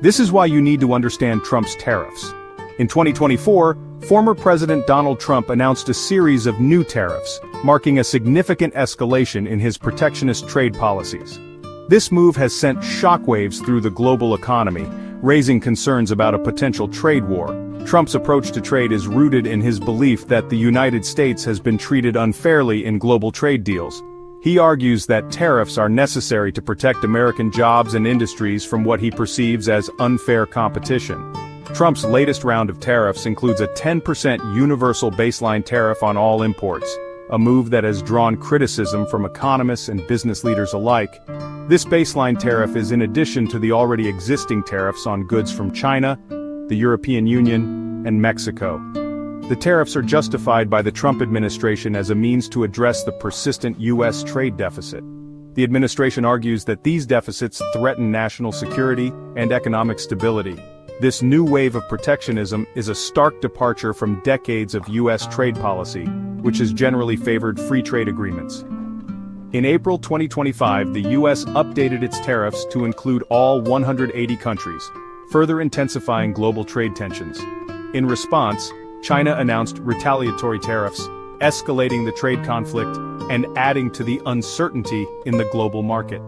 This is why you need to understand Trump's tariffs. In 2024, former President Donald Trump announced a series of new tariffs, marking a significant escalation in his protectionist trade policies. This move has sent shockwaves through the global economy, raising concerns about a potential trade war. Trump's approach to trade is rooted in his belief that the United States has been treated unfairly in global trade deals. He argues that tariffs are necessary to protect American jobs and industries from what he perceives as unfair competition. Trump's latest round of tariffs includes a 10% universal baseline tariff on all imports, a move that has drawn criticism from economists and business leaders alike. This baseline tariff is in addition to the already existing tariffs on goods from China, the European Union, and Mexico. The tariffs are justified by the Trump administration as a means to address the persistent U.S. trade deficit. The administration argues that these deficits threaten national security and economic stability. This new wave of protectionism is a stark departure from decades of U.S. trade policy, which has generally favored free trade agreements. In April 2025, the U.S. updated its tariffs to include all 180 countries, further intensifying global trade tensions. In response, China announced retaliatory tariffs, escalating the trade conflict and adding to the uncertainty in the global market.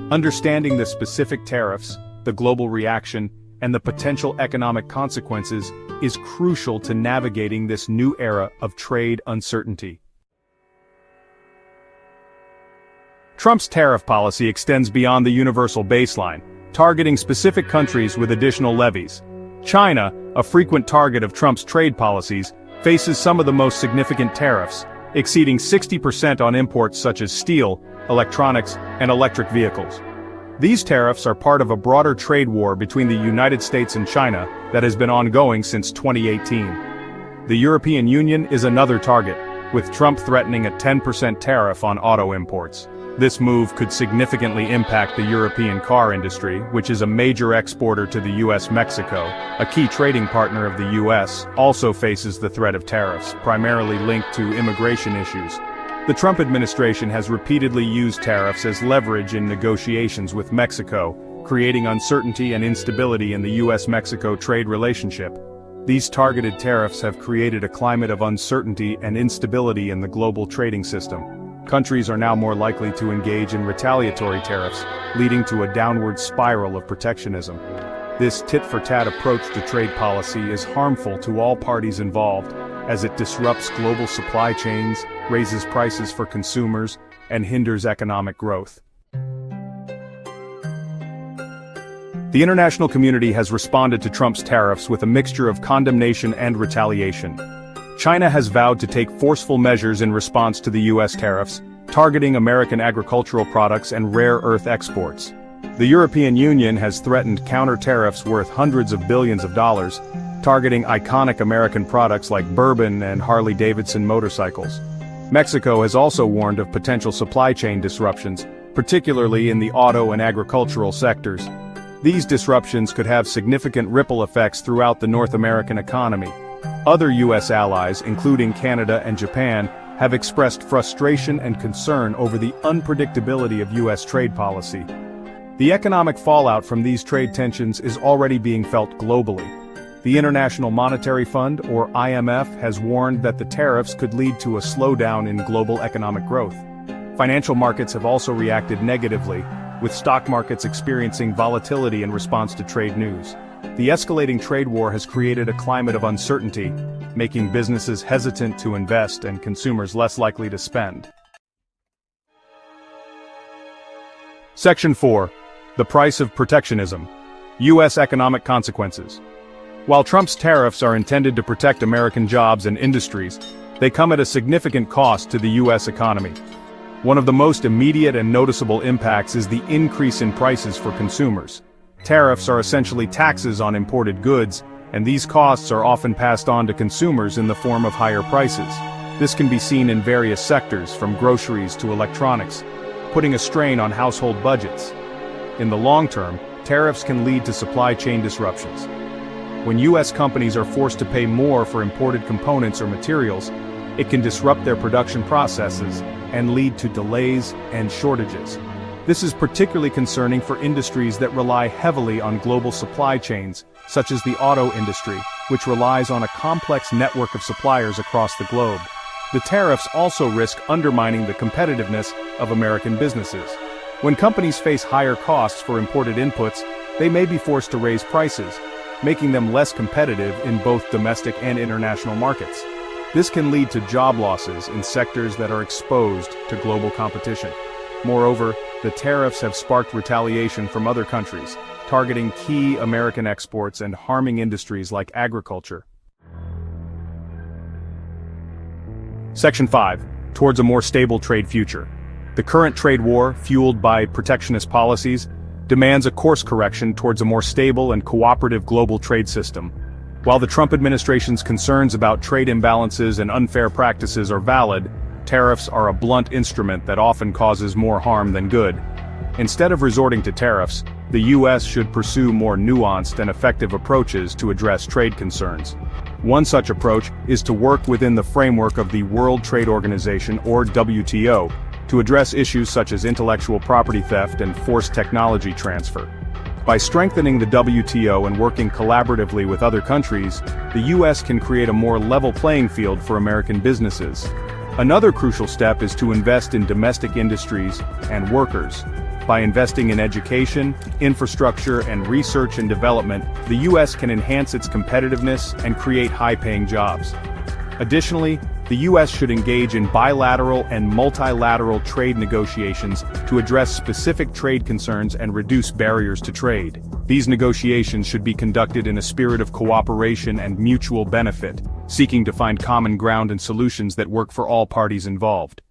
Understanding the specific tariffs, the global reaction, and the potential economic consequences is crucial to navigating this new era of trade uncertainty. Trump's tariff policy extends beyond the universal baseline, targeting specific countries with additional levies. China, a frequent target of Trump's trade policies, faces some of the most significant tariffs, exceeding 60% on imports such as steel, electronics, and electric vehicles. These tariffs are part of a broader trade war between the United States and China that has been ongoing since 2018. The European Union is another target, with Trump threatening a 10% tariff on auto imports. This move could significantly impact the European car industry, which is a major exporter to the U.S. Mexico, a key trading partner of the U.S., also faces the threat of tariffs, primarily linked to immigration issues. The Trump administration has repeatedly used tariffs as leverage in negotiations with Mexico, creating uncertainty and instability in the U.S.-Mexico trade relationship. These targeted tariffs have created a climate of uncertainty and instability in the global trading system. Countries are now more likely to engage in retaliatory tariffs, leading to a downward spiral of protectionism. This tit-for-tat approach to trade policy is harmful to all parties involved, as it disrupts global supply chains, raises prices for consumers, and hinders economic growth. The international community has responded to Trump's tariffs with a mixture of condemnation and retaliation. China has vowed to take forceful measures in response to the U.S. tariffs, targeting American agricultural products and rare earth exports. The European Union has threatened counter-tariffs worth hundreds of billions of dollars, targeting iconic American products like bourbon and Harley-Davidson motorcycles. Mexico has also warned of potential supply chain disruptions, particularly in the auto and agricultural sectors. These disruptions could have significant ripple effects throughout the North American economy. Other U.S. allies, including Canada and Japan, have expressed frustration and concern over the unpredictability of U.S. trade policy. The economic fallout from these trade tensions is already being felt globally. The International Monetary Fund, or IMF, has warned that the tariffs could lead to a slowdown in global economic growth. Financial markets have also reacted negatively, with stock markets experiencing volatility in response to trade news. The escalating trade war has created a climate of uncertainty, making businesses hesitant to invest and consumers less likely to spend. Section 4. The Price of Protectionism. U.S. Economic Consequences. While Trump's tariffs are intended to protect American jobs and industries, they come at a significant cost to the U.S. economy. One of the most immediate and noticeable impacts is the increase in prices for consumers. Tariffs are essentially taxes on imported goods, and these costs are often passed on to consumers in the form of higher prices. This can be seen in various sectors, from groceries to electronics, putting a strain on household budgets. In the long term, tariffs can lead to supply chain disruptions. When U.S. companies are forced to pay more for imported components or materials, it can disrupt their production processes and lead to delays and shortages. This is particularly concerning for industries that rely heavily on global supply chains, such as the auto industry, which relies on a complex network of suppliers across the globe. The tariffs also risk undermining the competitiveness of American businesses. When companies face higher costs for imported inputs, they may be forced to raise prices, making them less competitive in both domestic and international markets. This can lead to job losses in sectors that are exposed to global competition. Moreover, the tariffs have sparked retaliation from other countries, targeting key American exports and harming industries like agriculture. Section 5. Towards a more stable trade future. The current trade war, fueled by protectionist policies, demands a course correction towards a more stable and cooperative global trade system. While the Trump administration's concerns about trade imbalances and unfair practices are valid, tariffs are a blunt instrument that often causes more harm than good. Instead of resorting to tariffs, the U.S. should pursue more nuanced and effective approaches to address trade concerns. One such approach is to work within the framework of the World Trade Organization, or WTO, to address issues such as intellectual property theft and forced technology transfer. By strengthening the WTO and working collaboratively with other countries, the U.S. can create a more level playing field for American businesses. Another crucial step is to invest in domestic industries and workers. By investing in education, infrastructure, and research and development, the U.S. can enhance its competitiveness and create high-paying jobs. Additionally, the U.S. should engage in bilateral and multilateral trade negotiations to address specific trade concerns and reduce barriers to trade. These negotiations should be conducted in a spirit of cooperation and mutual benefit, seeking to find common ground and solutions that work for all parties involved.